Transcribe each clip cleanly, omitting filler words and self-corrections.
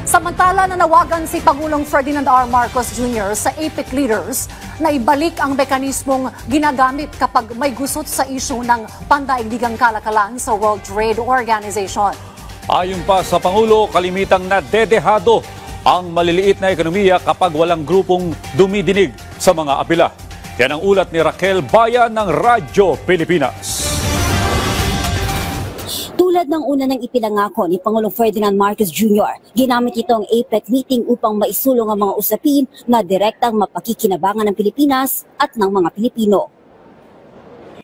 Samantala, nanawagan si Pangulong Ferdinand R. Marcos Jr. sa APEC leaders na ibalik ang mekanismong ginagamit kapag may gusot sa isyu ng pandaigdigang kalakalan sa World Trade Organization. Ayon pa sa Pangulo, kalimitang nadedehado ang maliliit na ekonomiya kapag walang grupong dumidinig sa mga apela. Yan ang ulat ni Raquel Bayan ng Radyo Pilipinas. Tulad ng una nang ipinangako ni Pangulong Ferdinand Marcos Jr., ginamit ito ang APEC meeting upang maisulong ang mga usapin na direktang mapakikinabangan ng Pilipinas at ng mga Pilipino.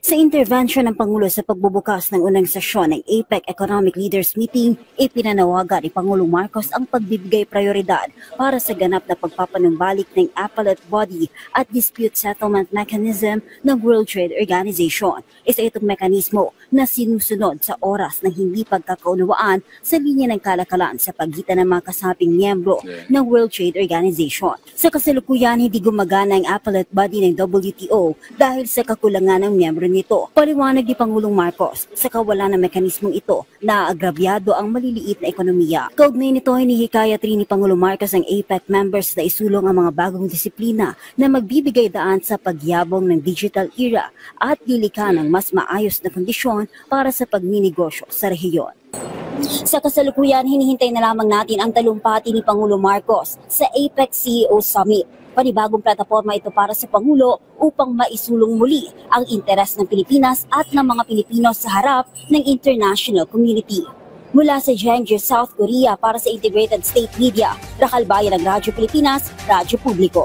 Sa intervention ng Pangulo sa pagbubukas ng unang sesyon ng APEC Economic Leaders Meeting, ipinanawagan ni Pangulong Marcos ang pagbibigay prioridad para sa ganap na pagpapanumbalik ng appellate body at dispute settlement mechanism ng World Trade Organization. Isa itong mekanismo na sinusunod sa oras ng hindi pagkakaunawaan sa linya ng kalakalan sa pagitan ng mga kasabing miyembro ng World Trade Organization. Sa kasalukuyan, hindi gumagana ang appellate body ng WTO dahil sa kakulangan ng miyembro nito. Paliwanag ni Pangulong Marcos, sa kawalan ng mekanismong ito, naagrabyado ang maliliit na ekonomiya. Kaugnay nito, hinihikayat rin ni Pangulong Marcos ang APEC members na isulong ang mga bagong disiplina na magbibigay daan sa pagyabong ng digital era at lilikha ng mas maayos na kondisyon para sa pagninegosyo sa rehiyon. Sa kasalukuyan, hinihintay na lamang natin ang talumpati ni Pangulong Marcos sa APEC CEO Summit. Panibagong plataforma ito para sa Pangulo upang maisulong muli ang interes ng Pilipinas at ng mga Pilipino sa harap ng international community. Mula sa Jeonju, South Korea para sa Integrated State Media, Raquel Bayan ng Radyo Pilipinas, Radyo Publiko.